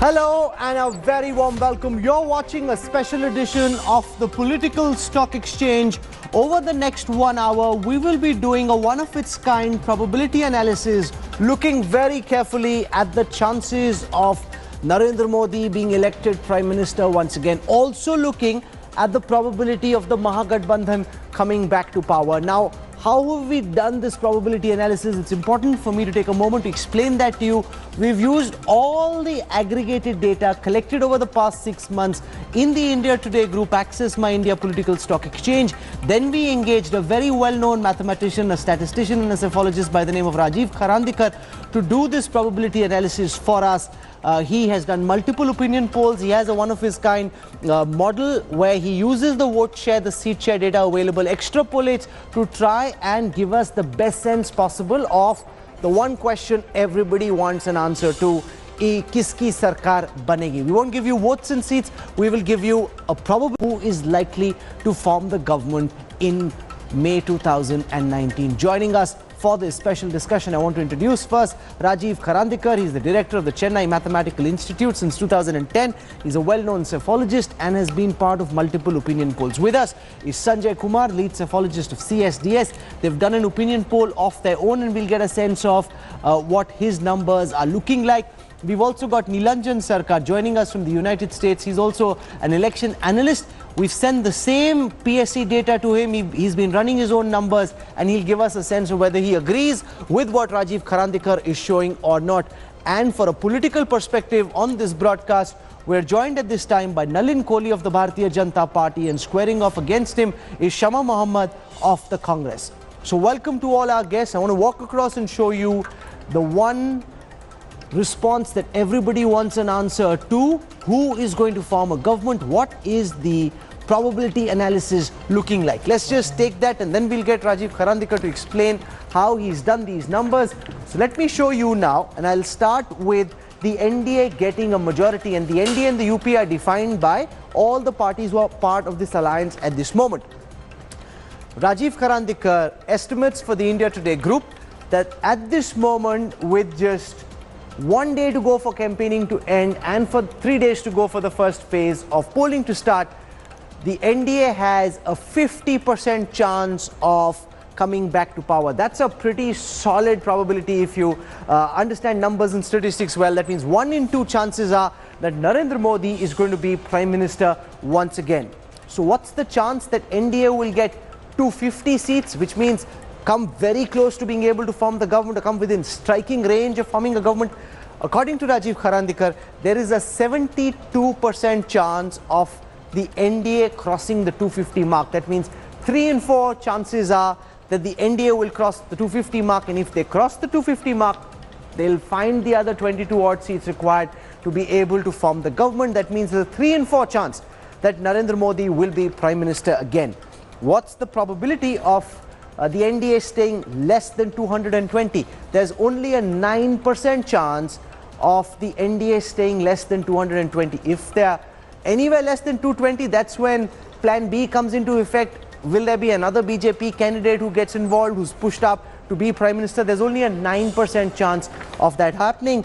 Hello and a very warm welcome. You're watching a special edition of the Political Stock Exchange. Over the next 1 hour, we will be doing a one-of-its-kind probability analysis, looking very carefully at the chances of Narendra Modi being elected Prime Minister once again. Also looking at the probability of the Mahagathbandhan coming back to power. Now, how have we done this probability analysis? It's important for me to take a moment to explain that to you. We've used all the aggregated data collected over the past 6 months in the India Today group, Access My India Political Stock Exchange. Then we engaged a very well-known mathematician, a statistician and a psephologist by the name of Rajiv Kharandikar to do this probability analysis for us. He has done multiple opinion polls. He has a one-of-his-kind model where he uses the vote share, the seat share data available, extrapolates to try and give us the best sense possible of the one question everybody wants an answer to: kiski sarkar banegi? We won't give you votes and seats. We will give you a probable who is likely to form the government in May 2019. Joining us for this special discussion, I want to introduce first Rajiv Kharandikar. He's the director of the Chennai Mathematical Institute since 2010. He's a well-known psephologist and has been part of multiple opinion polls. With us is Sanjay Kumar, lead psephologist of CSDS. They've done an opinion poll of their own and we'll get a sense of what his numbers are looking like. We've also got Neelanjan Sircar joining us from the United States. He's also an election analyst. We've sent the same PSC data to him. He's been running his own numbers and he'll give us a sense of whether he agrees with what Rajiv Kharandikar is showing or not. And for a political perspective on this broadcast, we're joined at this time by Nalin Kohli of the Bharatiya Janata Party, and squaring off against him is Shama Mohammed of the Congress. So welcome to all our guests. I want to walk across and show you the one response that everybody wants an answer to: who is going to form a government? What is the probability analysis looking like? Let's just take that and then we'll get Rajiv Kharandikar to explain how he's done these numbers. So let me show you now, and I'll start with the NDA getting a majority, and the NDA and the UP are defined by all the parties who are part of this alliance at this moment. Rajiv Kharandikar estimates for the India Today group that at this moment, with just 1 day to go for campaigning to end and for 3 days to go for the first phase of polling to start, the NDA has a 50% chance of coming back to power. That's a pretty solid probability if you understand numbers and statistics well. That means 1 in 2 chances are that Narendra Modi is going to be Prime Minister once again. So what's the chance that NDA will get 250 seats, which means come very close to being able to form the government, or come within striking range of forming a government? According to Rajiv Kharandikar, there is a 72% chance of the NDA crossing the 250 mark. That means 3 in 4 chances are that the NDA will cross the 250 mark, and if they cross the 250 mark, they'll find the other 22 odd seats required to be able to form the government. That means there's a 3 in 4 chance that Narendra Modi will be Prime Minister again. What's the probability of the NDA staying less than 220? There's only a 9% chance of the NDA staying less than 220. If they are anywhere less than 220, that's when Plan B comes into effect. Will there be another BJP candidate who gets involved, who's pushed up to be Prime Minister? There's only a 9% chance of that happening.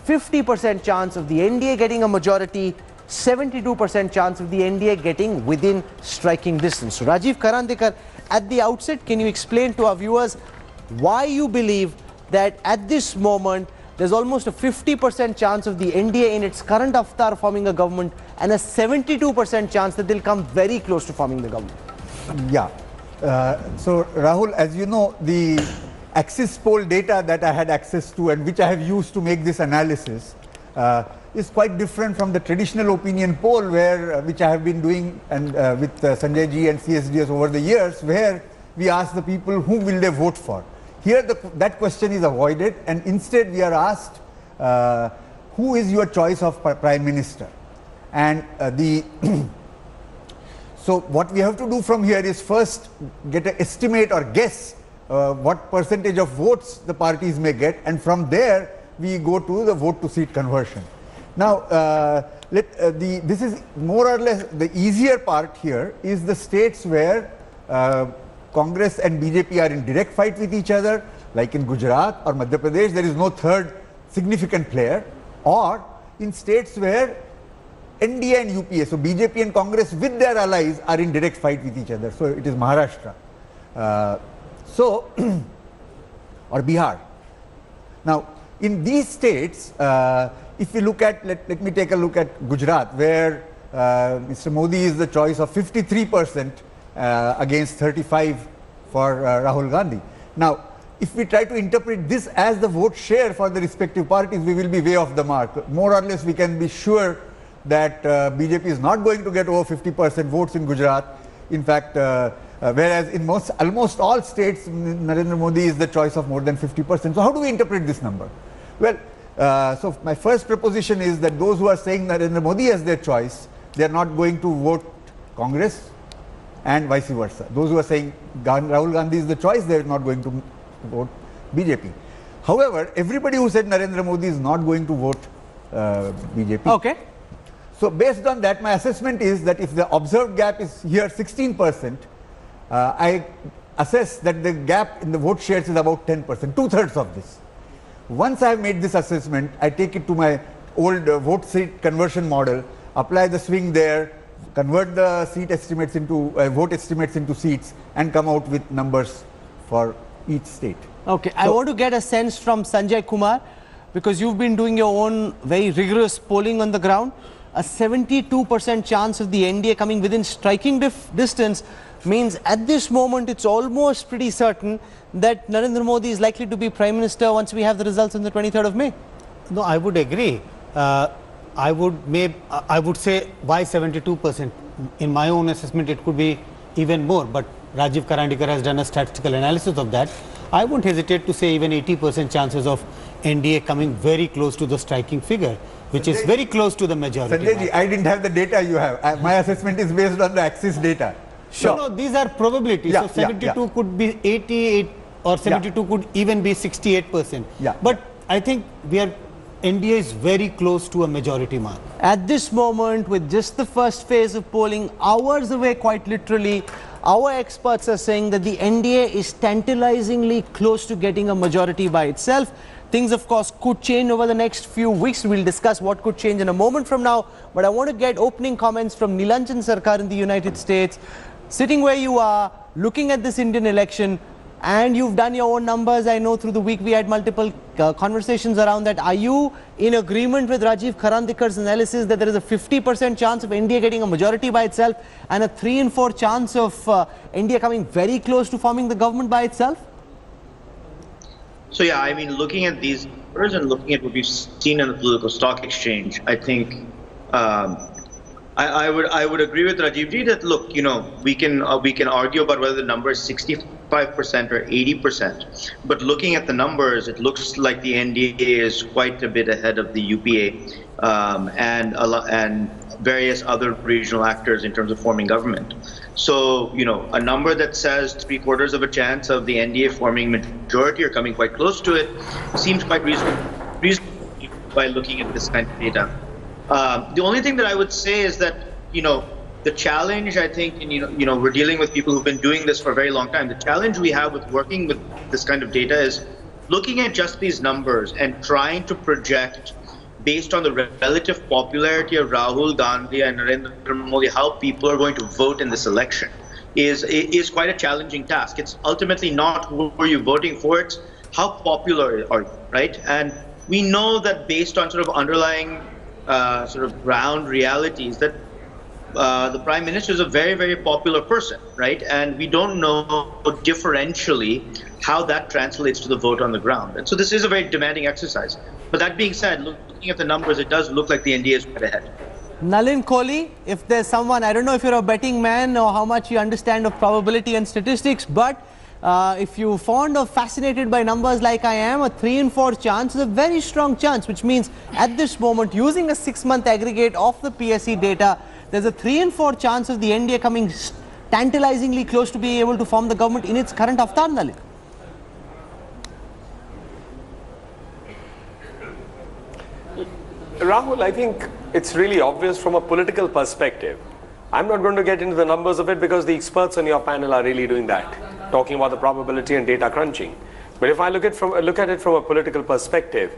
50% chance of the NDA getting a majority, 72% chance of the NDA getting within striking distance. So Rajiv Kharandikar, at the outset, can you explain to our viewers why you believe that at this moment there's almost a 50% chance of the NDA in its current avatar forming a government, and a 72% chance that they'll come very close to forming the government? Yeah. So Rahul, as you know, the Axis poll data that I had access to and which I have used to make this analysis is quite different from the traditional opinion poll which I have been doing and with Sanjay ji and CSDS over the years, where we ask the people who will they vote for. Here that question is avoided, and instead we are asked who is your choice of Prime Minister. And so what we have to do from here is first get an estimate or guess what percentage of votes the parties may get, and from there we go to the vote to seat conversion. Now this is more or less the easier part. Here is the states where Congress and BJP are in direct fight with each other, like in Gujarat or Madhya Pradesh. There is no third significant player. Or in states where NDA and UPA, so BJP and Congress with their allies are in direct fight with each other. So it is Maharashtra. Or Bihar. Now, in these states, if you look at, let me take a look at Gujarat, where Mr. Modi is the choice of 53% against 35 for Rahul Gandhi. Now, if we try to interpret this as the vote share for the respective parties, we will be way off the mark. More or less, we can be sure that BJP is not going to get over 50% votes in Gujarat. In fact, whereas in almost all states, Narendra Modi is the choice of more than 50%. So how do we interpret this number? Well, so my first proposition is that those who are saying Narendra Modi as their choice, they are not going to vote Congress and vice versa. Those who are saying Rahul Gandhi is the choice, they are not going to vote BJP. However, everybody who said Narendra Modi is not going to vote BJP. Okay. So based on that, my assessment is that if the observed gap is here 16%, I assess that the gap in the vote shares is about 10%, 2/3 of this. Once I have made this assessment, I take it to my old vote seat conversion model, apply the swing there, convert the seat estimates into vote estimates into seats, and come out with numbers for each state. Okay, so I want to get a sense from Sanjay Kumar, because you've been doing your own very rigorous polling on the ground. A 72% chance of the NDA coming within striking distance means at this moment it's almost pretty certain that Narendra Modi is likely to be Prime Minister once we have the results on the 23rd of May. No, I would agree. I would say why 72%? In my own assessment, it could be even more, but Rajiv Karandikar has done a statistical analysis of that. I won't hesitate to say even 80% chances of NDA coming very close to the striking figure, which is very close to the majority. Sanjay ji, I didn't have the data you have. My assessment is based on the Axis data. Sure. No, these are probabilities. Yeah, so 72 could be 88 or 72 could even be 68%. Yeah. But I think NDA is very close to a majority mark. At this moment, with just the first phase of polling hours away, quite literally, our experts are saying that the NDA is tantalizingly close to getting a majority by itself. Things, of course, could change over the next few weeks. We'll discuss what could change in a moment from now. But I want to get opening comments from Neelanjan Sircar in the United States. Sitting where you are, looking at this Indian election, and you've done your own numbers. I know through the week we had multiple conversations around that. Are you in agreement with Rajiv Karandikar's analysis that there is a 50% chance of NDA getting a majority by itself and a 3 in 4 chance of NDA coming very close to forming the government by itself? So yeah, I mean, looking at these numbers and looking at what we've seen in the political stock exchange, I think I would agree with Rajiv ji that, look, you know, we can argue about whether the number is 65% or 80%, but looking at the numbers, it looks like the NDA is quite a bit ahead of the UPA and various other regional actors in terms of forming government. So, you know, a number that says 3/4 of a chance of the NDA forming majority or coming quite close to it seems quite reasonable by looking at this kind of data. The only thing that I would say is that, you know, the challenge, I think, and you know, we're dealing with people who've been doing this for a very long time. The challenge we have with working with this kind of data is looking at just these numbers and trying to project based on the relative popularity of Rahul Gandhi and Narendra Modi, how people are going to vote in this election is quite a challenging task. It's ultimately not who are you voting for, it's how popular are you, right? And we know that based on sort of underlying sort of ground realities that the Prime Minister is a very, very popular person, right? And we don't know differentially how that translates to the vote on the ground. And so this is a very demanding exercise. But that being said, looking at the numbers, it does look like the NDA is quite ahead. Nalin Kohli, if there's someone, I don't know if you're a betting man or how much you understand of probability and statistics, but if you're fond of fascinated by numbers like I am, a 3 in 4 chance is a very strong chance, which means at this moment, using a 6-month aggregate of the PSE data, there's a 3 in 4 chance of the NDA coming tantalizingly close to being able to form the government in its current avatar, Nalin. Rahul, I think it's really obvious from a political perspective. I'm not going to get into the numbers of it because the experts on your panel are really doing that, talking about the probability and data crunching. But if I look at it from a political perspective,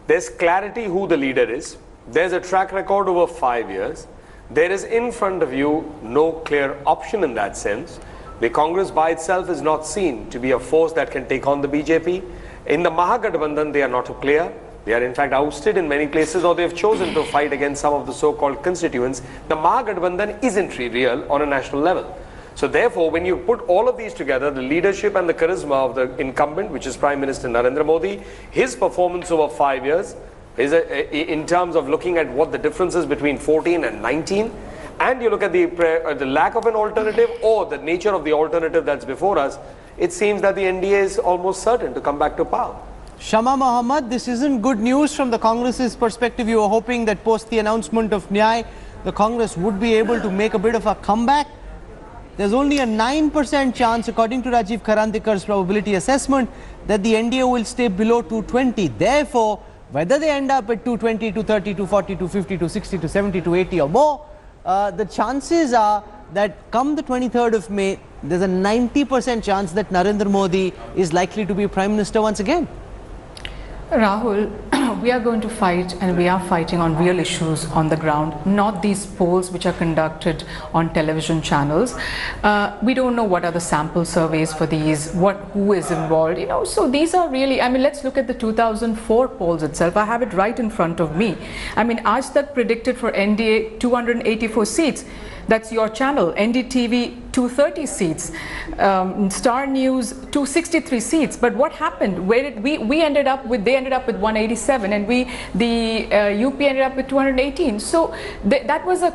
there's clarity who the leader is. There's a track record over 5 years. There is in front of you no clear option in that sense. The Congress by itself is not seen to be a force that can take on the BJP. In the Mahagathbandhan, they are not clear. They are in fact ousted in many places, or they have chosen to fight against some of the so-called constituents. The Mahagathbandhan isn't real on a national level. So therefore, when you put all of these together, the leadership and the charisma of the incumbent, which is Prime Minister Narendra Modi, his performance over 5 years, is in terms of looking at what the difference is between 14 and 19, and you look at the lack of an alternative or the nature of the alternative that's before us, it seems that the NDA is almost certain to come back to power. Shama Mohammed, this isn't good news from the Congress's perspective. You were hoping that post the announcement of Nyay, the Congress would be able to make a bit of a comeback. There's only a 9% chance, according to Rajiv Karandikar's probability assessment, that the NDA will stay below 220. Therefore, whether they end up at 220, 230, 240, 250, 260, 270, 280 or more, the chances are that come the 23rd of May, there's a 90% chance that Narendra Modi is likely to be Prime Minister once again. Rahul, we are going to fight, and we are fighting on real issues on the ground, not these polls which are conducted on television channels. We don't know what are the sample surveys for these, who is involved, so these are really, let's look at the 2004 polls itself. I have it right in front of me. Aaj Tak predicted for NDA 284 seats. That's your channel. NDTV 230 seats, Star News 263 seats. But what happened? Where did we ended up with? They ended up with 187, and the UP ended up with 218. So that was a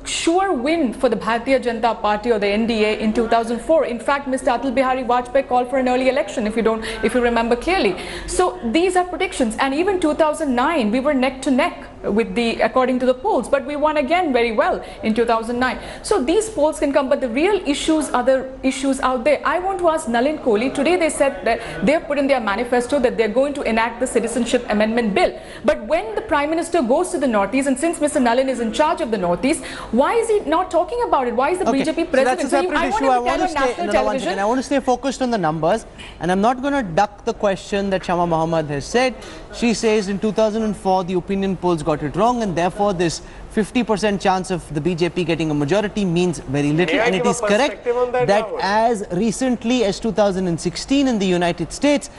sure win for the Bharatiya Janata Party or the NDA in 2004. In fact, Mr. Atal Bihari Vajpayee called for an early election, if you remember clearly. So these are predictions, and even 2009 we were neck to neck with according to the polls, but we won again very well in 2009. So these polls can come, but the real issues are the issues out there. I want to ask Nalin Kohli. Today they said that they have put in their manifesto that they're going to enact the Citizenship Amendment Bill. But when the Prime Minister goes to the Northeast, and since Mr. Nalin is in charge of the Northeast, why is he not talking about it? Why is the BJP president? So that's a separate issue. I want to stay focused on the numbers, and I'm not going to duck the question that Shama Mohammed has said. She says in 2004 the opinion polls got it wrong, and therefore this 50% chance of the BJP getting a majority means very little. And it is correct that as recently as 2016 in the United States,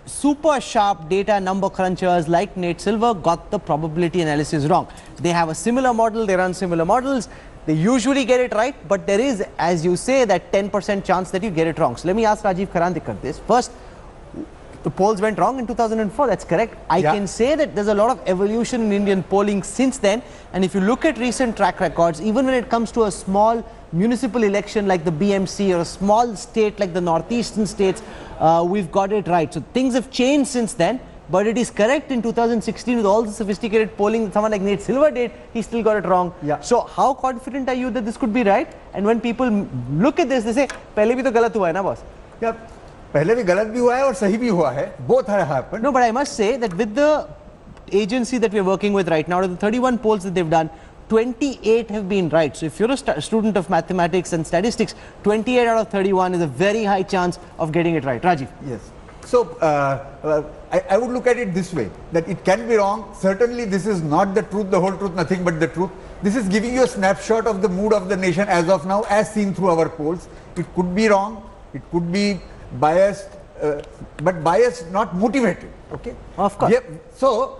super sharp data number crunchers like Nate Silver got the probability analysis wrong. They have a similar model, they run similar models, they usually get it right, but there is, as you say, that 10% chance that you get it wrong. So let me ask Rajiv Karandikar this. First, the polls went wrong in 2004, that's correct. I can say that there's a lot of evolution in Indian polling since then, and if you look at recent track records, even when it comes to a small municipal election like the BMC or a small state like the northeastern states, we've got it right. So things have changed since then, but it is correct in 2016 with all the sophisticated polling that someone like Nate Silver did, he still got it wrong. So how confident are you that this could be right? And when people look at this, they say, "Pehle bhi to galat hua hai na, boss." पहले भी गलत भी हुआ है और सही भी हुआ है. Both have happened. No, but I must say that with the agency that we're working with right now, out of the 31 polls that they've done, 28 have been right. So if you're a student of mathematics and statistics, 28 out of 31 is a very high chance of getting it right. Rajiv. Yes. So I would look at it this way, that it can be wrong. Certainly this is not the truth, the whole truth, nothing but the truth. This is giving you a snapshot of the mood of the nation as of now, as seen through our polls. It could be wrong, it could be biased, but biased, not motivated. Okay, of course. So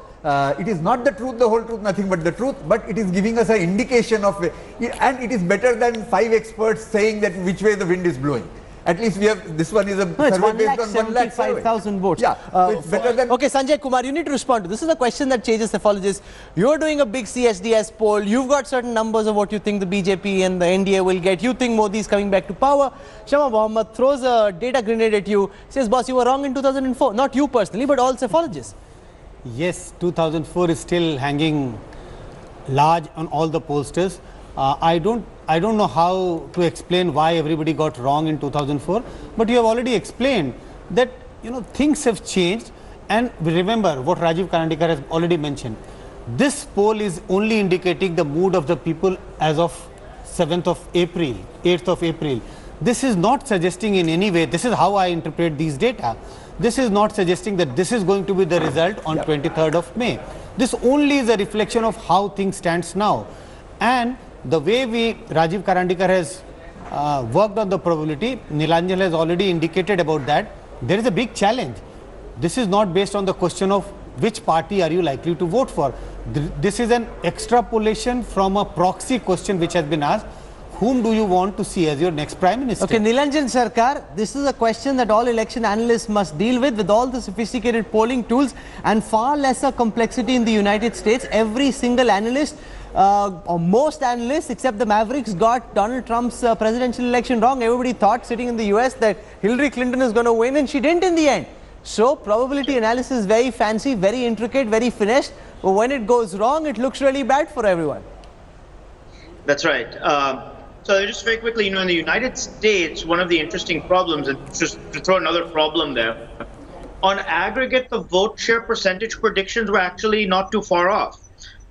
it is not the truth, the whole truth, nothing but the truth, but it is giving us an indication of and it is better than 5 experts saying that which way the wind is blowing. At least we have, this one is a survey based on 1,75,000 votes. Yeah, it's better than... Okay, Sanjay Kumar, you need to respond to this. This is a question that changes cephologists. You're doing a big CSDS poll. You've got certain numbers of what you think the BJP and the NDA will get. You think Modi is coming back to power. Shama Mohammed throws a data grenade at you. Says, boss, you were wrong in 2004. Not you personally, but all cephologists. Yes, 2004 is still hanging large on all the pollsters. I don't know how to explain why everybody got wrong in 2004, but you have already explained that things have changed. And remember what Rajiv Karandikar has already mentioned. This poll is only indicating the mood of the people as of 7th of April, 8th of April. This is not suggesting in any way, this is how I interpret these data, This is not suggesting that this is going to be the result on 23rd of May. This only is a reflection of how things stands now. And the way Rajiv Karandikar has worked on the probability, Neelanjan has already indicated about that. There is a big challenge. This is not based on the question of which party are you likely to vote for. This is an extrapolation from a proxy question which has been asked. Whom do you want to see as your next Prime Minister? Okay, Neelanjan Sircar, this is a question that all election analysts must deal with all the sophisticated polling tools and far lesser complexity in the United States. Every single analyst, or most analysts except the Mavericks, got Donald Trump's presidential election wrong. Everybody thought sitting in the US that Hillary Clinton is going to win, and she didn't in the end. So probability analysis is very fancy, very intricate, very finessed, but when it goes wrong, it looks really bad for everyone. That's right. So just very quickly, in the United States, one of the interesting problems, and just to throw another problem there, on aggregate, the vote share percentage predictions were actually not too far off.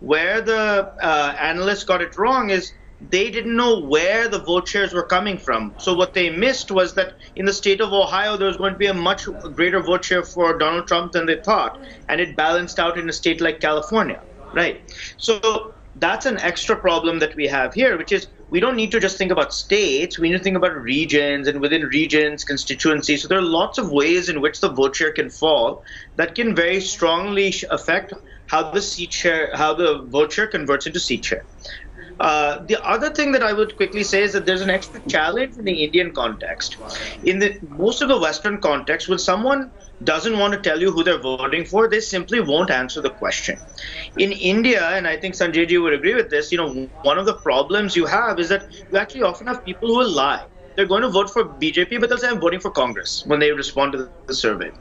Where the analysts got it wrong is they didn't know where the vote shares were coming from. So what they missed was that in the state of Ohio, there was going to be a much greater vote share for Donald Trump than they thought. And it balanced out in a state like California, right? So that's an extra problem that we have here, which is we don't need to just think about states. We need to think about regions, and within regions, constituencies. So there are lots of ways in which the vote share can fall that can very strongly affect how the vote share converts into seat share. The other thing that I would quickly say is that there's an extra challenge in the Indian context. In most of the Western context, when someone doesn't want to tell you who they're voting for, they simply won't answer the question. In India, and I think Sanjay ji would agree with this, one of the problems you have is that you actually often have people who will lie. They're going to vote for BJP, but they'll say I'm voting for Congress when they respond to the survey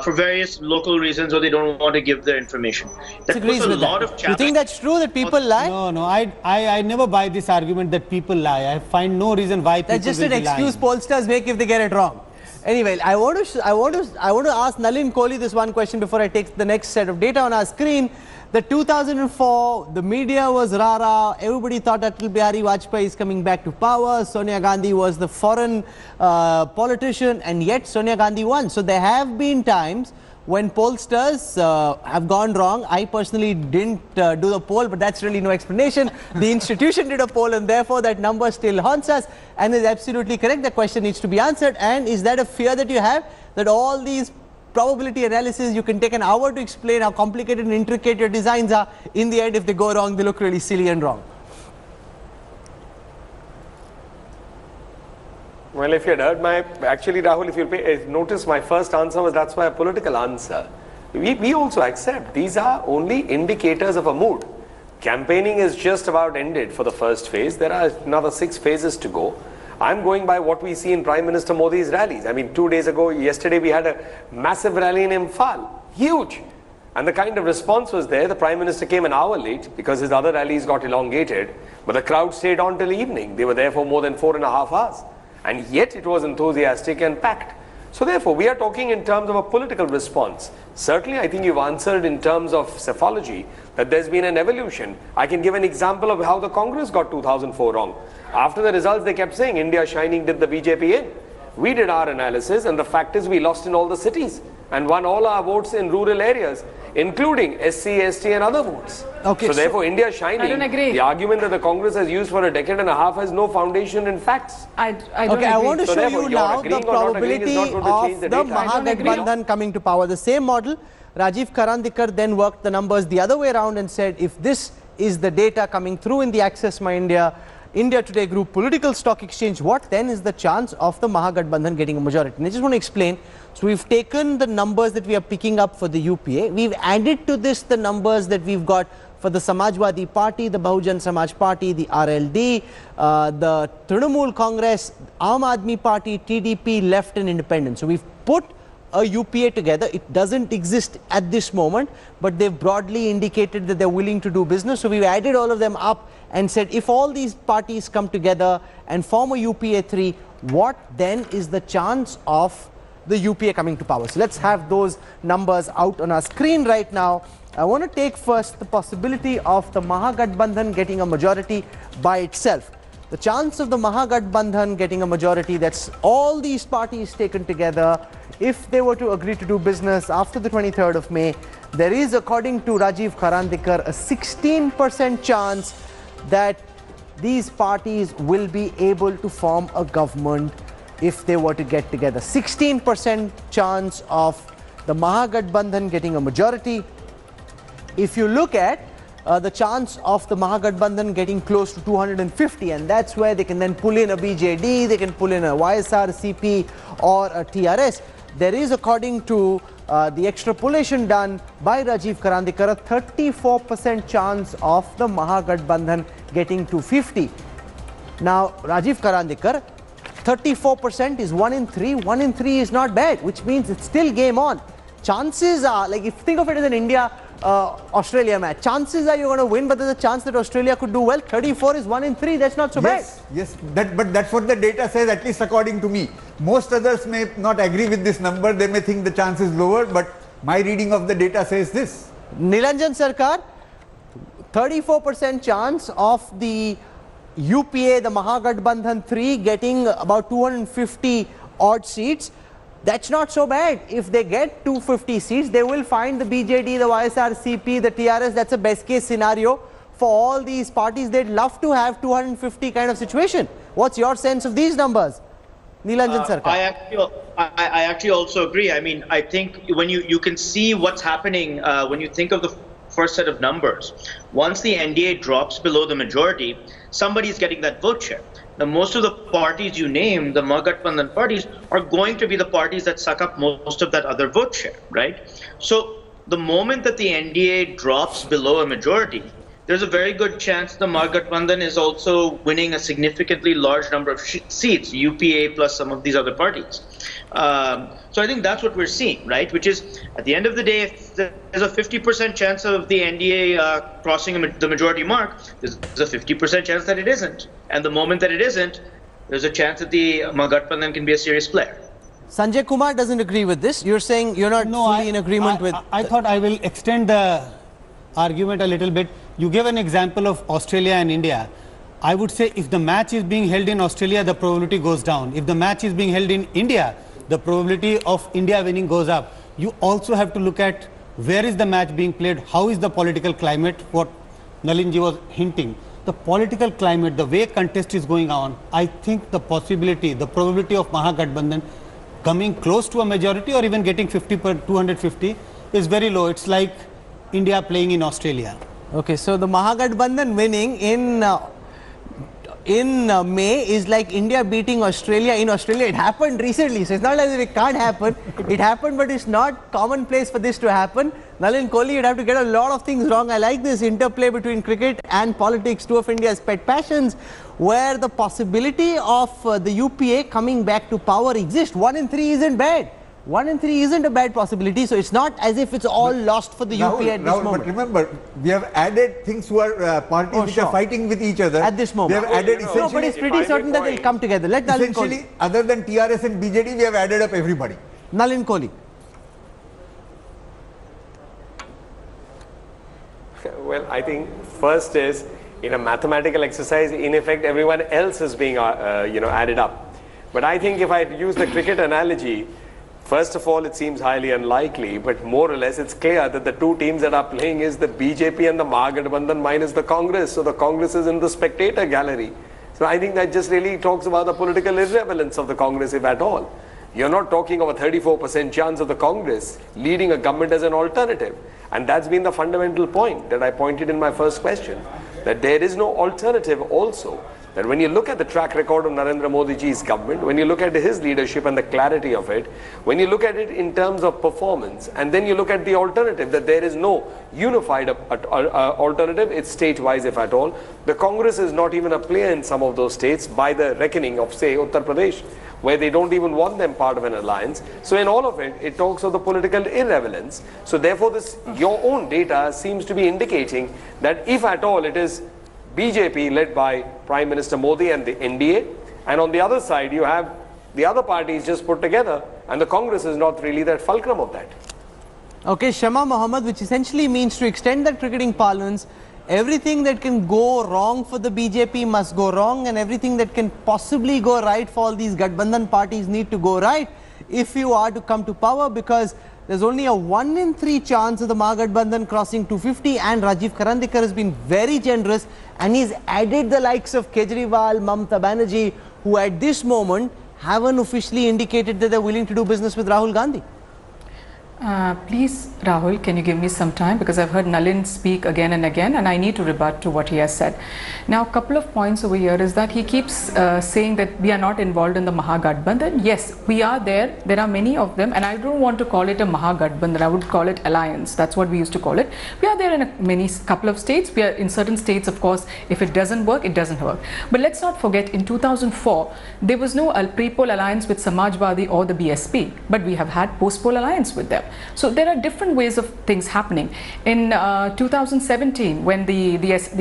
for various local reasons, or they don't want to give their information. That puts a lot of challenge. You think that's true, that people lie? No, I never buy this argument that people lie. I find no reason why people That's just an excuse pollsters make if they get it wrong. Anyway, I want to ask Nalin Kohli this one question before I take the next set of data on our screen. The 2004, the media was rah-rah. Everybody thought Atal Bihari Vajpayee is coming back to power. Sonia Gandhi was the foreign politician, and yet Sonia Gandhi won. So there have been times when pollsters have gone wrong. I personally didn't do the poll, but that's really no explanation. The institution did a poll, and therefore that number still haunts us and is absolutely correct. The question needs to be answered. And is that a fear that you have, that all these probability analysis, you can take an hour to explain how complicated and intricate your designs are? In the end, if they go wrong, they look really silly and wrong. Well, if you had heard actually Rahul, if you notice my first answer was that's why a political answer. We also accept these are only indicators of a mood. Campaigning is just about ended for the first phase. There are another 6 phases to go. I'm going by what we see in Prime Minister Modi's rallies. I mean, 2 days ago, yesterday, we had a massive rally in Imphal. Huge. And the kind of response was there. The Prime Minister came an hour late because his other rallies got elongated. But the crowd stayed on till evening. They were there for more than 4.5 hours. And yet it was enthusiastic and packed. So therefore, we are talking in terms of a political response. Certainly, I think you've answered in terms of psephology that there's been an evolution. I can give an example of how the Congress got 2004 wrong. After the results, they kept saying, India shining, did the BJP in? We did our analysis, and the fact is we lost in all the cities and won all our votes in rural areas, including SC, ST and other votes. Okay, so therefore, India shining, I don't agree. The argument that the Congress has used for a decade and a half has no foundation in facts. I don't agree. I want to show you now the probability of the Mahagathbandhan coming to power. The same model, Rajiv Karandikar then worked the numbers the other way around and said, if this is the data coming through in the Access My India Today Group political stock exchange, what then is the chance of the Mahagathbandhan getting a majority? And I just want to explain. So we've taken the numbers that we are picking up for the UPA. We've added to this the numbers that we've got for the Samajwadi Party, the Bahujan Samaj Party, the RLD, the Trinamool Congress, Aam Aadmi Party, TDP, Left and Independent. So we've put a UPA together. It doesn't exist at this moment, but they've broadly indicated that they're willing to do business. So we've added all of them up and said, if all these parties come together and form a UPA 3, what then is the chance of the UPA coming to power? So let's have those numbers out on our screen right now. I want to take first the possibility of the Mahagathbandhan getting a majority by itself. The chance of the Mahagathbandhan getting a majority, that's all these parties taken together, if they were to agree to do business after the 23rd of May, there is, according to Rajiv Karandikar, a 16% chance that these parties will be able to form a government if they were to get together. 16% chance of the Mahagathbandhan getting a majority. If you look at the chance of the Mahagathbandhan getting close to 250, and that's where they can then pull in a BJD, they can pull in a YSRCP or a TRS. There is, according to the extrapolation done by Rajiv Karandikar, a 34% chance of the Mahagathbandhan getting to 50. Now, Rajiv Karandikar, 34% is 1 in 3. 1 in 3 is not bad, which means it's still game on. Chances are, like, if you think of it as an India-Australia match, chances are you're going to win, but there's a chance that Australia could do well. 34 is 1 in 3. That's not so bad. Yes, but that's what the data says, at least according to me. Most others may not agree with this number. They may think the chance is lower, but my reading of the data says this. Neelanjan Sircar, 34% chance of the UPA, the Mahagathbandhan 3, getting about 250 odd seats. That's not so bad. If they get 250 seats, they will find the BJD, the YSRCP, the TRS. That's a best case scenario for all these parties. They'd love to have 250 kind of situation. What's your sense of these numbers, Neelanjan Sircar? I actually also agree. I mean, I think when you can see what's happening when you think of the first set of numbers. Once the NDA drops below the majority, somebody's getting that vote share. Now, most of the parties you name, the Mahagathbandhan parties, are going to be the parties that suck up most of that other vote share, right? So the moment that the NDA drops below a majority, there's a very good chance the Mahagathbandhan is also winning a significantly large number of seats, UPA plus some of these other parties. So I think that's what we're seeing, right? Which is, at the end of the day, if there's a 50% chance of the NDA crossing the majority mark, there's a 50% chance that it isn't. And the moment that it isn't, there's a chance that the Mahagathbandhan can be a serious player. Sanjay Kumar doesn't agree with this. You're saying you're not fully in agreement with... I thought I will extend the argument a little bit. You gave an example of Australia and India. I would say if the match is being held in Australia, the probability goes down. If the match is being held in India, the probability of India winning goes up. You also have to look at where is the match being played, how is the political climate, what Nalinji was hinting. The political climate, the way contest is going on, I think the possibility, the probability of Mahagathbandhan coming close to a majority or even getting 250 is very low. It's like India playing in Australia. Okay, so the Mahagathbandhan winning in May is like India beating Australia in Australia. It happened recently, so it's not as if it can't happen. It happened, but it's not commonplace for this to happen. Nalin Kohli, you'd have to get a lot of things wrong. I like this interplay between cricket and politics, two of India's pet passions, where the possibility of the UPA coming back to power exists. 1 in 3 isn't bad. 1 in 3 isn't a bad possibility, so it's not as if it's all lost for the UPA at this moment. But remember, we have added things who are parties which are fighting with each other. At this moment. We have added No, but it's pretty certain that they'll come together. Let Nalin Kohli. Essentially, other than TRS and BJD, we have added up everybody. Nalin Kohli. Well, I think first is, in a mathematical exercise, in effect, everyone else is being added up. But I think if I use the cricket analogy, first of all, it seems highly unlikely, but more or less it's clear that the two teams that are playing is the BJP and the Mahagathbandhan minus the Congress. So the Congress is in the spectator gallery. So I think that just really talks about the political irrelevance of the Congress, if at all. You're not talking of a 34% chance of the Congress leading a government as an alternative. And that's been the fundamental point that I pointed in my first question, that there is no alternative also. That when you look at the track record of Narendra Modi ji's government, when you look at his leadership and the clarity of it, when you look at it in terms of performance, and then you look at the alternative, that there is no unified alternative, it's state-wise if at all. The Congress is not even a player in some of those states by the reckoning of, say, Uttar Pradesh, where they don't even want them part of an alliance. So in all of it, it talks of the political irrelevance. So therefore, your own data seems to be indicating that if at all it is BJP led by Prime Minister Modi and the NDA, and on the other side you have the other parties just put together, and the Congress is not really that fulcrum of that. Okay, Shama Mohammed, which essentially means to extend that cricketing parlance, everything that can go wrong for the BJP must go wrong, and everything that can possibly go right for all these Gathbandhan parties need to go right. if you are to come to power, because there's only a 1 in 3 chance of the Mahagathbandhan crossing 250, and Rajiv Karandikar has been very generous and he's added the likes of Kejriwal, Mamata Banerjee, who at this moment haven't officially indicated that they're willing to do business with Rahul Gandhi. Please, Rahul, can you give me some time, because I've heard Nalin speak again and again and I need to rebut to what he has said. Now, a couple of points over here is that he keeps saying that we are not involved in the Mahagathbandhan. Yes, we are there. There are many of them, and I don't want to call it a Mahagathbandhan. I would call it alliance. That's what we used to call it. We are there in a couple of states. We are in certain states, of course. If it doesn't work, it doesn't work. But let's not forget, in 2004, there was no pre-poll alliance with Samajwadi or the BSP, but we have had post-poll alliance with them. So there are different ways of things happening. In 2017, when the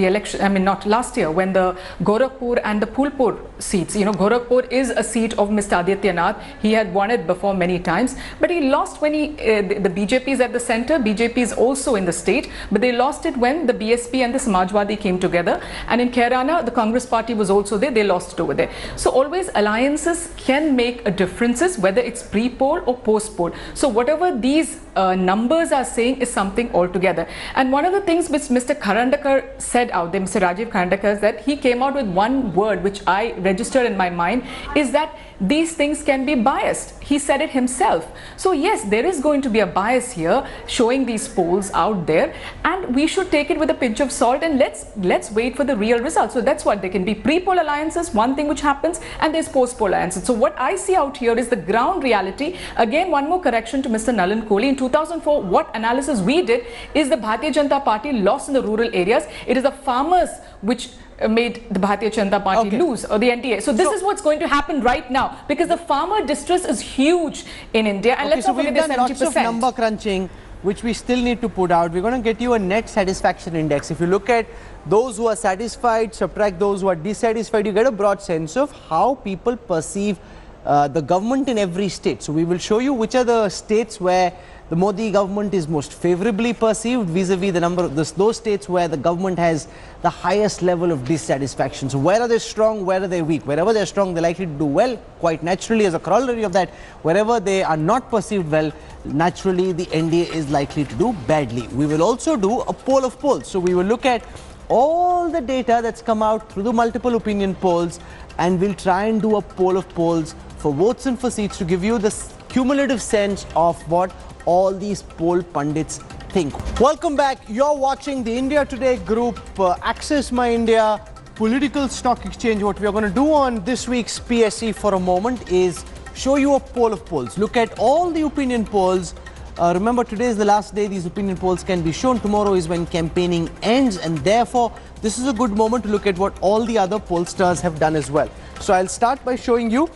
election, I mean not last year, when the Gorakhpur and the Phulpur seats, you know, Gorakhpur is a seat of Mr. Adityanath. He had won it before many times, but he lost when the BJP is at the center. BJP is also in the state, but they lost it when the BSP and the Samajwadi came together. And in Kairana, the Congress party was also there. They lost it over there. So always alliances can make a difference, whether it's pre-poll or post-poll. So whatever these numbers are saying is something altogether. And one of the things which Mr. Karandikar said out there, Mr. Rajiv Karandikar, is that he came out with one word which I registered in my mind, is that these things can be biased. He said it himself. So yes, there is going to be a bias here showing these polls out there, and we should take it with a pinch of salt, and let's wait for the real results. So that's what there can be pre-poll alliances, one thing which happens, and there's post-poll alliances. So what I see out here is the ground reality. Again, one more correction to Mr. Nalin Kohli. In 2004, what analysis we did is the Bharatiya Janata Party lost in the rural areas. It is the farmers which made the Bharatiya Janata Party lose, or the NDA. So this is what's going to happen right now, because the farmer distress is huge in India, and let's not forget the 70%. Lots of number crunching, which we still need to put out. We're going to get you a net satisfaction index. If you look at those who are satisfied, subtract those who are dissatisfied, you get a broad sense of how people perceive the government in every state. So we will show you which are the states where the Modi government is most favorably perceived vis-a-vis the number of those states where the government has the highest level of dissatisfaction. So where are they strong, where are they weak? Wherever they're strong, they're likely to do well, quite naturally. As a corollary of that, wherever they are not perceived well, naturally the NDA is likely to do badly. We will also do a poll of polls. So we will look at all the data that's come out through the multiple opinion polls, and we'll try and do a poll of polls for votes and for seats to give you the cumulative sense of what all these poll pundits think. Welcome back. You're watching the India Today group, Access My India Political Stock Exchange. What we are going to do on this week's PSE for a moment is show you a poll of polls. Look at all the opinion polls. Remember, today is the last day these opinion polls can be shown. Tomorrow is when campaigning ends, and therefore this is a good moment to look at what all the other pollsters have done as well. So I'll start by showing you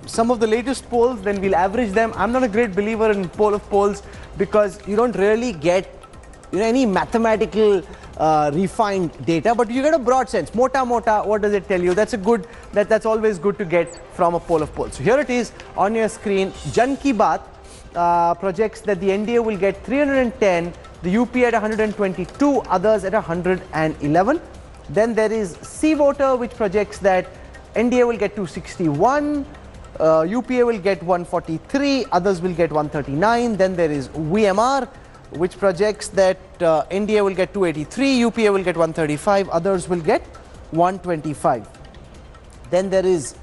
some of the latest polls, then we'll average them. I'm not a great believer in poll of polls because you don't really get any mathematical refined data, but you get a broad sense. Mota, what does it tell you? That's a good, that's always good to get from a poll of polls. So here it is on your screen. Jan Ki Baat projects that the NDA will get 310, the UP at 122, others at 111. Then there is C Voter, which projects that NDA will get 261, UPA will get 143, others will get 139. Then there is VMR, which projects that NDA will get 283, UPA will get 135, others will get 125. Then there is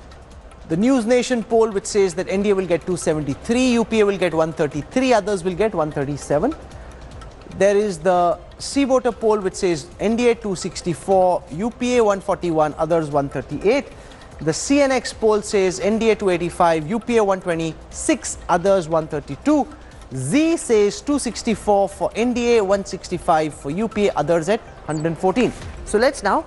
the News Nation poll, which says that NDA will get 273, UPA will get 133, others will get 137. There is the C Voter poll, which says NDA 264, UPA 141, others 138. The CNX poll says NDA 285, UPA 126, others 132. Z says 264 for NDA, 165 for UPA, others at 114. So let's now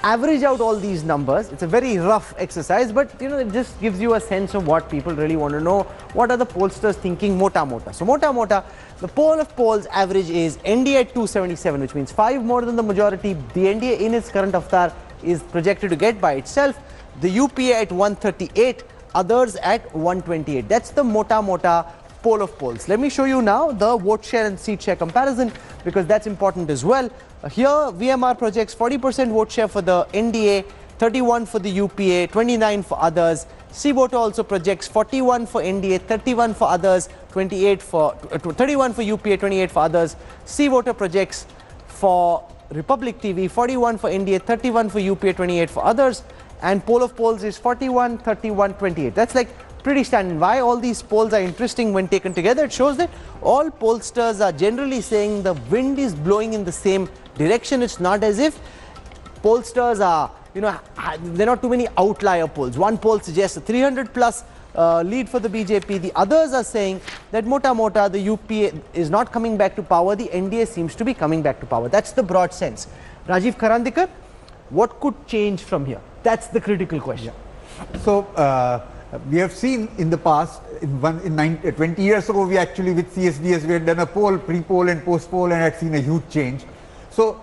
average out all these numbers. It's a very rough exercise, but it just gives you a sense of what people really want to know. What are the pollsters thinking mota. So mota, the poll of polls average is NDA at 277, which means 5 more than the majority. The NDA in its current avatar is projected to get by itself. The UPA at 138, others at 128. That's the mota poll of polls. Let me show you now the vote share and seat share comparison, because that's important as well. Here VMR projects 40% vote share for the NDA, 31 for the UPA, 29 for others. C-voter also projects 41 for NDA, 31 for others, 28 for 31 for UPA, 28 for others. C-voter projects for Republic TV 41 for NDA, 31 for UPA, 28 for others, and poll of polls is 41, 31, 28. That's like pretty standard. Why all these polls are interesting when taken together? It shows that all pollsters are generally saying the wind is blowing in the same direction. It's not as if pollsters are, there are not too many outlier polls. One poll suggests a 300 plus lead for the BJP. The others are saying that mota mota the UPA is not coming back to power. The NDA seems to be coming back to power. That's the broad sense. Rajiv Karandikar, what could change from here? That's the critical question. So we have seen in the past, 20 years ago, we actually with CSDS, we had done a poll, pre-poll and post-poll, and had seen a huge change. So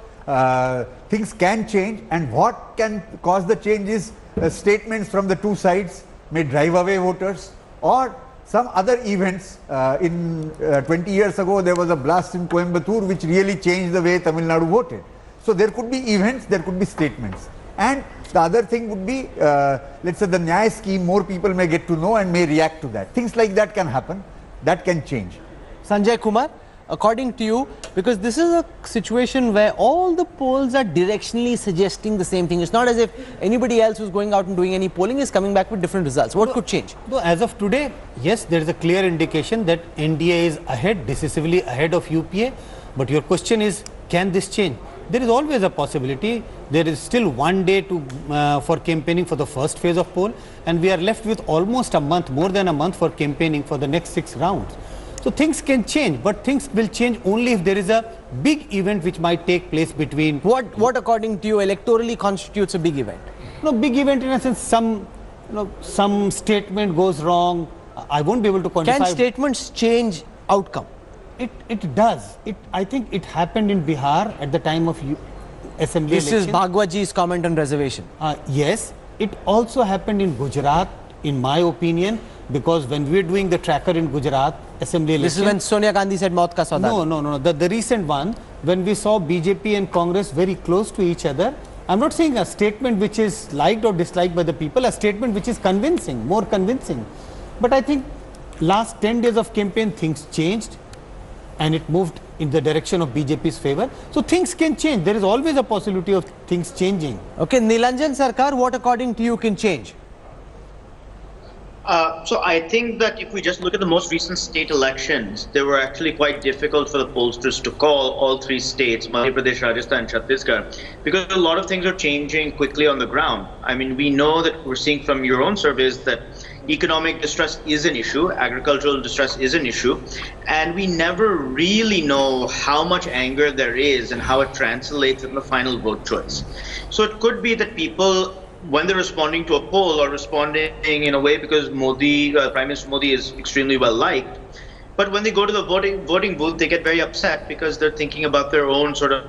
things can change, and what can cause the change is statements from the two sides may drive away voters, or some other events. 20 years ago, there was a blast in Coimbatore which really changed the way Tamil Nadu voted. So there could be events, there could be statements. And the other thing would be, let's say the Nyaya scheme, more people may get to know and may react to that. Things like that can happen, that can change. Sanjay Kumar, according to you, because this is a situation where all the polls are directionally suggesting the same thing. It's not as if anybody else who's going out and doing any polling is coming back with different results. What could change? So as of today, yes, there is a clear indication that NDA is ahead, decisively ahead of UPA. But your question is, can this change? There is always a possibility. There is still 1 day to for campaigning for the first phase of poll, and we are left with almost a month, more than a month for campaigning for the next 6 rounds. So things can change, but things will change only if there is a big event which might take place between. What according to you electorally constitutes a big event? No, big event in a sense, some statement goes wrong. I won't be able to quantify. Can statements change outcome? It does. I think it happened in Bihar at the time of assembly This election. is Bhagwatji's comment on reservation. Yes, it also happened in Gujarat, in my opinion, because when we were doing the tracker in Gujarat assembly election. This is when Sonia Gandhi said Maut ka sauda. No. The recent one, when we saw BJP and Congress very close to each other. I'm not saying a statement which is liked or disliked by the people, a statement which is convincing, more convincing. But I think last 10 days of campaign, things changed, and it moved in the direction of BJP's favor. So things can change. There is always a possibility of things changing. Okay, Neelanjan Sircar, what according to you can change? So I think that if we just look at the most recent state elections, they were actually quite difficult for the pollsters to call all 3 states, Madhya Pradesh, Rajasthan, Chhattisgarh, because a lot of things are changing quickly on the ground. I mean, we know that we're seeing from your own surveys that economic distress is an issue, agricultural distress is an issue, and we never really know how much anger there is and how it translates in the final vote choice. So it could be that people, when they're responding to a poll, are responding in a way because Prime Minister Modi is extremely well liked. But when they go to the voting booth, they get very upset because they're thinking about their own sort of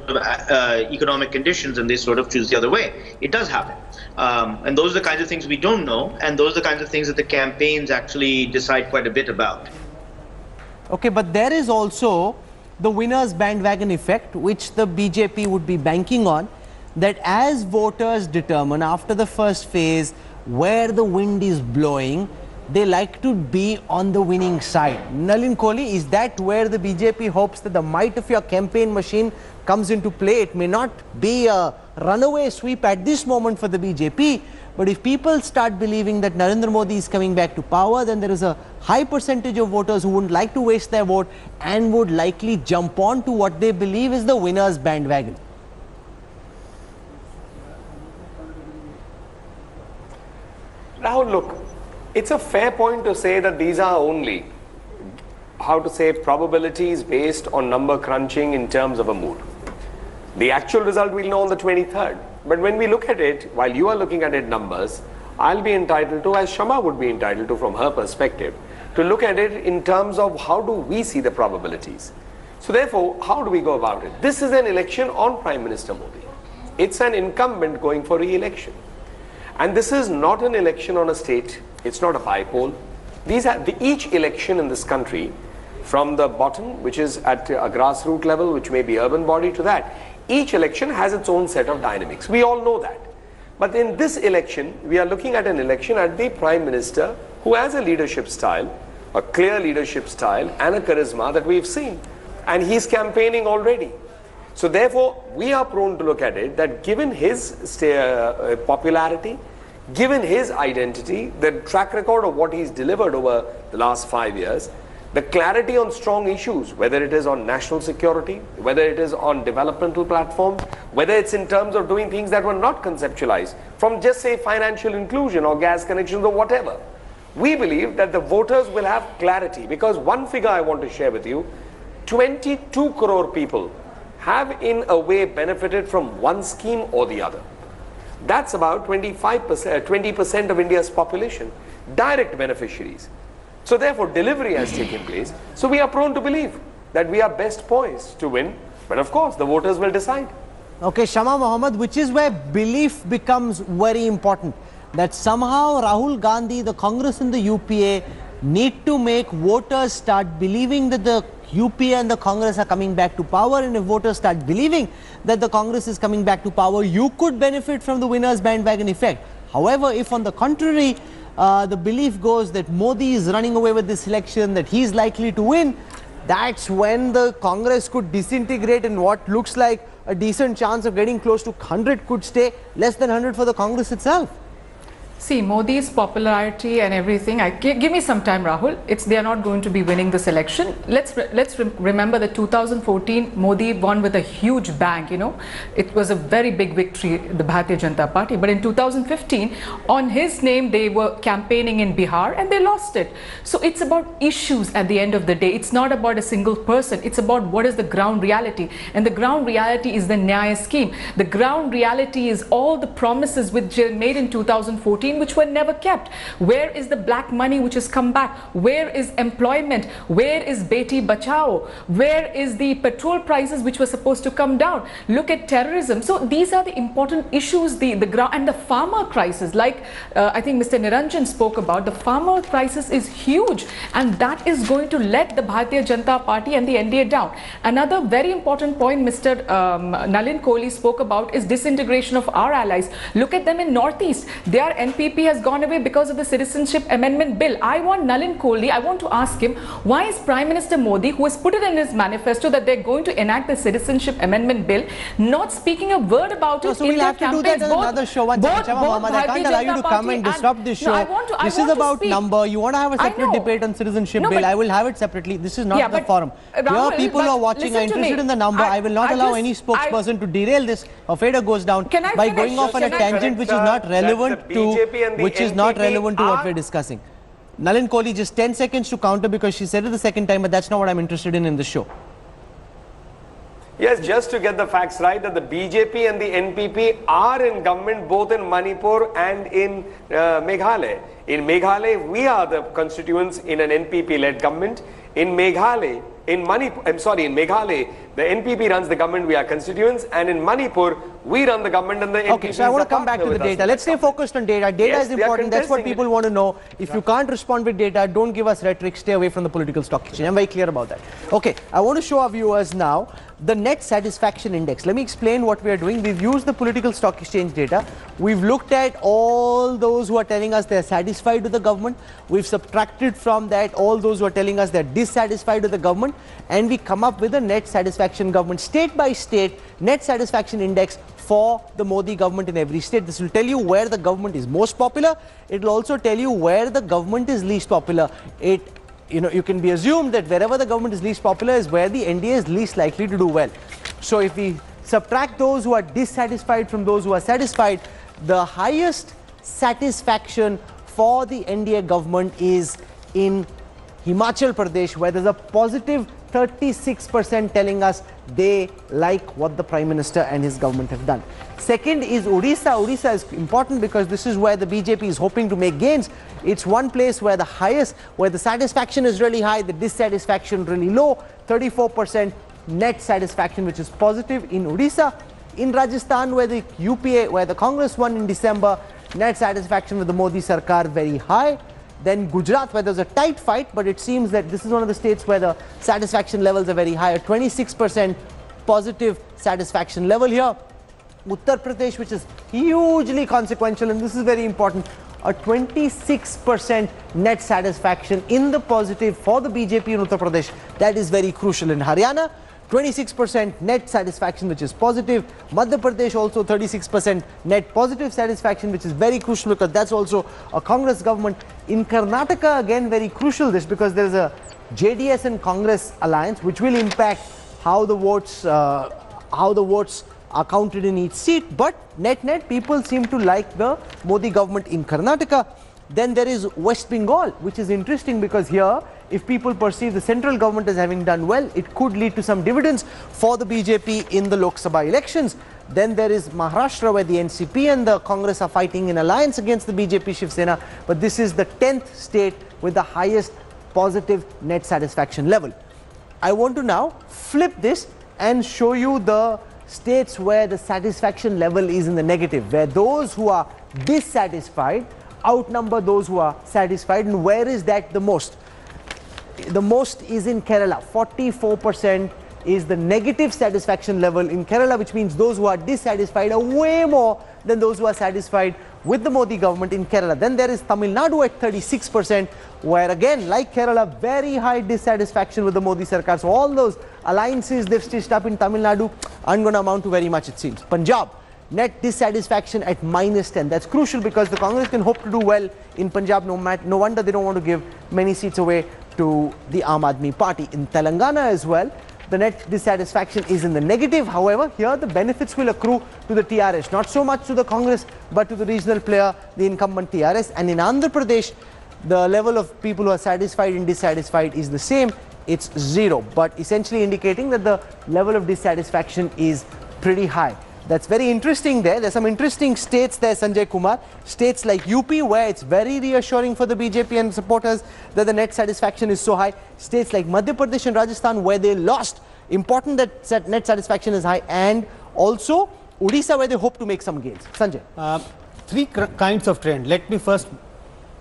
economic conditions, and they sort of choose the other way. It does happen. And those are the kinds of things we don't know, and those are the kinds of things that the campaigns actually decide quite a bit about. Okay, but there is also the winner's bandwagon effect, which the BJP would be banking on, that as voters determine after the first phase where the wind is blowing, they like to be on the winning side. Nalin Kohli, is that where the BJP hopes that the might of your campaign machine comes into play? It may not be a runaway sweep at this moment for the BJP, but if people start believing that Narendra Modi is coming back to power, then there is a high percentage of voters who wouldn't like to waste their vote and would likely jump on to what they believe is the winner's bandwagon. Rahul, look, it's a fair point to say that these are only, probabilities based on number crunching in terms of a mood. The actual result we'll know on the 23rd. But when we look at it, while you are looking at it numbers, I'll be entitled to, as Shama would be entitled to from her perspective, to look at it in terms of how do we see the probabilities. So therefore, how do we go about it? This is an election on Prime Minister Modi. It's an incumbent going for re-election. And this is not an election on a state. It's not a by-poll. Each election in this country, from the bottom, which is at a grassroots level, which may be urban body, to that, each election has its own set of dynamics. We all know that. But in this election, we are looking at an election at the Prime Minister who has a leadership style, a clear leadership style and a charisma that we've seen. And he's campaigning already. So therefore, we are prone to look at it that given his popularity, given his identity, the track record of what he's delivered over the last 5 years, the clarity on strong issues, whether it is on national security, whether it is on developmental platforms, whether it's in terms of doing things that were not conceptualized, from just say financial inclusion or gas connections or whatever. We believe that the voters will have clarity, because one figure I want to share with you, 22 crore people have in a way benefited from one scheme or the other. That's about 20% of India's population, direct beneficiaries. So therefore, delivery has taken place. So we are prone to believe that we are best poised to win. But of course, the voters will decide. Okay, Shama Mohammed, which is where belief becomes very important. That somehow Rahul Gandhi, the Congress and the UPA need to make voters start believing that the UPA and the Congress are coming back to power. And if voters start believing that the Congress is coming back to power, you could benefit from the winner's bandwagon effect. However, if on the contrary, the belief goes that Modi is running away with this election, that he's likely to win, that's when the Congress could disintegrate and what looks like a decent chance of getting close to 100 could stay less than 100 for the Congress itself. See, Modi's popularity and everything, give me some time, Rahul. They are not going to be winning this election. Let's remember that 2014, Modi won with a huge bang, you know. It was a very big victory, the Bharatiya Janata Party. But in 2015, on his name, they were campaigning in Bihar and they lost it. So it's about issues at the end of the day. It's not about a single person. It's about what is the ground reality. And the ground reality is the Nyaya scheme. The ground reality is all the promises which were made in 2014 which were never kept. Where is the black money which has come back? Where is employment? Where is Beti Bachao? Where is the petrol prices which were supposed to come down? Look at terrorism. So these are the important issues, the ground and the farmer crisis, like I think Mr. Neelanjan spoke about. The farmer crisis is huge, and that is going to let the Bharatiya Janata Party and the NDA down. Another very important point Mr. Nalin Kohli spoke about is disintegration of our allies. Look at them in Northeast. They are NPP has gone away because of the Citizenship Amendment Bill. I want Nalin Kohli, I want to ask him, why is Prime Minister Modi, who has put it in his manifesto that they're going to enact the Citizenship Amendment Bill, not speaking a word about it so in we'll their have to do that in another show. Once I can't allow you to come and disrupt this show. This is about number. You want to have a separate debate on Citizenship Bill. I will have it separately. This is not the forum. Your people who are watching are interested in the number. I will not allow any spokesperson to derail this. A fader goes down by going off on a tangent which is not relevant to what we're discussing. Nalin Kohli, just 10 seconds to counter, because she said it the second time, but that's not what I'm interested in the show. Yes, just to get the facts right, that the BJP and the NPP are in government both in Manipur and in Meghalaya. In Meghalaya, we are the constituents in an NPP-led government. In Meghalaya, in Meghalaya, the NPP runs the government, we are constituents, and in Manipur, we run the government and the NPP. Okay, so I want to come back to the data. Let's stay focused on data. Data is important. That's what people want to know. If you can't respond with data, don't give us rhetoric. Stay away from the political stock exchange. I'm very clear about that. Okay, I want to show our viewers now the net satisfaction index. Let me explain what we are doing. We've used the political stock exchange data. We've looked at all those who are telling us they're satisfied with the government. We've subtracted from that all those who are telling us they're dissatisfied with the government, and we come up with a net satisfaction government state by state net satisfaction index for the Modi government in every state. This will tell you where the government is most popular. It will also tell you where the government is least popular. You can be assumed that wherever the government is least popular is where the NDA is least likely to do well. So if we subtract those who are dissatisfied from those who are satisfied, the highest satisfaction for the NDA government is in Himachal Pradesh, where there's a positive 36% telling us they like what the Prime Minister and his government have done. Second is Odisha. Odisha is important because this is where the BJP is hoping to make gains. It's one place where the satisfaction is really high, the dissatisfaction really low. 34% net satisfaction, which is positive in Odisha. In Rajasthan, where the UPA, where the Congress won in December, net satisfaction with the Modi Sarkar very high. Then Gujarat, where there's a tight fight, but it seems that this is one of the states where the satisfaction levels are very high, a 26% positive satisfaction level here. Uttar Pradesh, which is hugely consequential, and this is very important. A 26% net satisfaction in the positive for the BJP in Uttar Pradesh. That is very crucial. In Haryana, 26% net satisfaction, which is positive. Madhya Pradesh also 36% net positive satisfaction, which is very crucial because that's also a Congress government. In Karnataka, again, very crucial this because there is a JDS and Congress alliance, which will impact how the votes are counted in each seat. But net, people seem to like the Modi government in Karnataka. Then there is West Bengal, which is interesting because here, if people perceive the central government as having done well, it could lead to some dividends for the BJP in the Lok Sabha elections. Then there is Maharashtra, where the NCP and the Congress are fighting in alliance against the BJP Shiv Sena. But this is the 10th state with the highest positive net satisfaction level. I want to now flip this and show you the states where the satisfaction level is in the negative, where those who are dissatisfied outnumber those who are satisfied. And where is that the most? The most is in Kerala. 44% is the negative satisfaction level in Kerala, which means those who are dissatisfied are way more than those who are satisfied with the Modi government in Kerala. Then there is Tamil Nadu at 36%, where again, like Kerala, very high dissatisfaction with the Modi Sarkar. So all those alliances they've stitched up in Tamil Nadu aren't going to amount to very much, it seems. Punjab, net dissatisfaction at -10. That's crucial because the Congress can hope to do well in Punjab. No wonder they don't want to give many seats away to the Aam Aadmi Party. In Telangana as well, the net dissatisfaction is in the negative. However, here the benefits will accrue to the TRS, not so much to the Congress, but to the regional player, the incumbent TRS. And in Andhra Pradesh, the level of people who are satisfied and dissatisfied is the same. It's 0, but essentially indicating that the level of dissatisfaction is pretty high. That's very interesting there. There's some interesting states there, Sanjay Kumar. States like UP, where it's very reassuring for the BJP and supporters that the net satisfaction is so high. States like Madhya Pradesh and Rajasthan, where they lost, important that net satisfaction is high. And also Odisha, where they hope to make some gains. Sanjay. Three kinds of trend. Let me first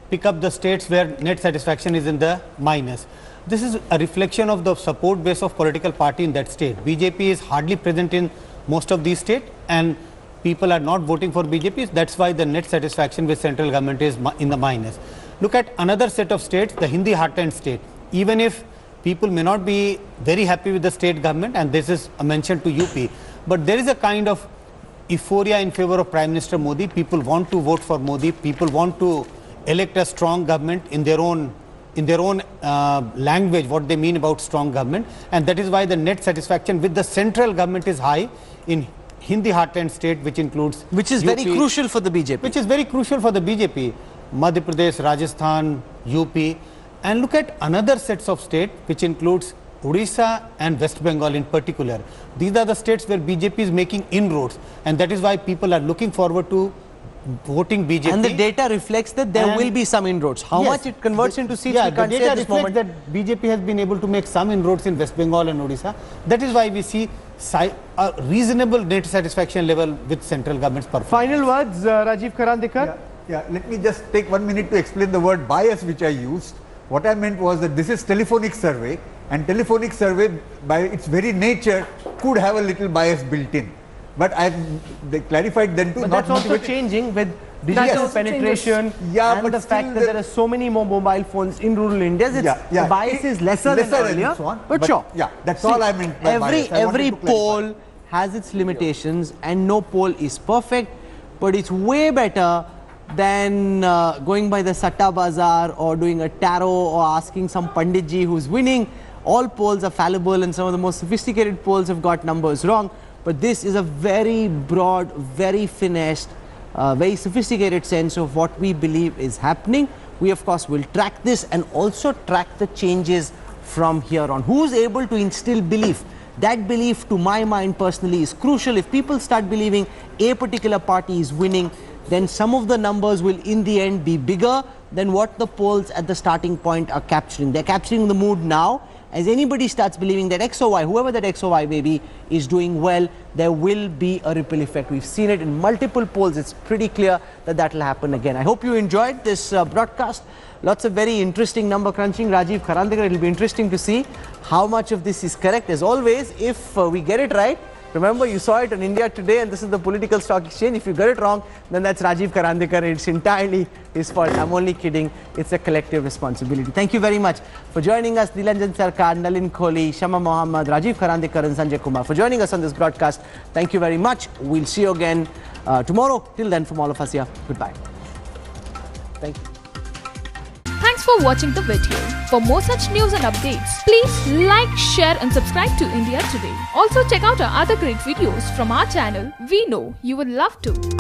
pick up the states where net satisfaction is in the minus. This is a reflection of the support base of political party in that state. BJP is hardly present in most of these states and people are not voting for BJP. That's why the net satisfaction with central government is in the minus. Look at another set of states, the Hindi heartland state. Even if people may not be very happy with the state government, and this is a mention to UP, but there is a kind of euphoria in favor of Prime Minister Modi. People want to vote for Modi. People want to elect a strong government in their own language, what they mean about strong government. And that is why the net satisfaction with the central government is high in Hindi heartland state, which includes which is UP, very crucial for the BJP. Which is very crucial for the BJP. Madhya Pradesh, Rajasthan, UP. And look at another sets of state, which includes Odisha and West Bengal in particular. These are the states where BJP is making inroads. And that is why people are looking forward to voting BJP. And the data reflects that there will be some inroads. How much it converts into seats, we can't say at this moment. That BJP has been able to make some inroads in West Bengal and Odisha. That is why we see a reasonable net satisfaction level with central government's performance. Final words, Rajiv Karandikar. Yeah, let me just take 1 minute to explain the word bias which I used. What I meant was that this is telephonic survey, and telephonic survey by its very nature could have a little bias built in. But they clarified then too. But that's also changing with digital penetration and the fact that there are so many more mobile phones in rural India. The bias is lesser than earlier, so on, but sure. Yeah, that's all I meant by bias. Every poll has its limitations and no poll is perfect, but it's way better than going by the Satta Bazaar or doing a tarot or asking some Panditji who's winning. All polls are fallible and some of the most sophisticated polls have got numbers wrong. But this is a very broad, very finessed, very sophisticated sense of what we believe is happening. We, of course, will track this and also track the changes from here on. Who's able to instill belief? That belief, to my mind personally, is crucial. If people start believing a particular party is winning, then some of the numbers will, in the end, be bigger than what the polls at the starting point are capturing. They're capturing the mood now. As anybody starts believing that X or Y, whoever that X or Y may be, is doing well, there will be a ripple effect. We've seen it in multiple polls. It's pretty clear that that will happen again. I hope you enjoyed this broadcast. Lots of very interesting number crunching. Rajiv Karandikar, it will be interesting to see how much of this is correct. As always, if we get it right, Remember, you saw it on India Today, and this is the political stock exchange. If you got it wrong, then that's Rajiv Karandikar. It's entirely his fault. I'm only kidding. It's a collective responsibility. Thank you very much for joining us, Neelanjan Sircar, Nalin Kohli, Shama Mohammed, Rajiv Karandikar, and Sanjay Kumar for joining us on this broadcast. Thank you very much. We'll see you again tomorrow. Till then, from all of us here, goodbye. Thank you. Thanks for watching the video. For more such news and updates, please like, share and subscribe to India Today. Also check out our other great videos from our channel. We know you would love to.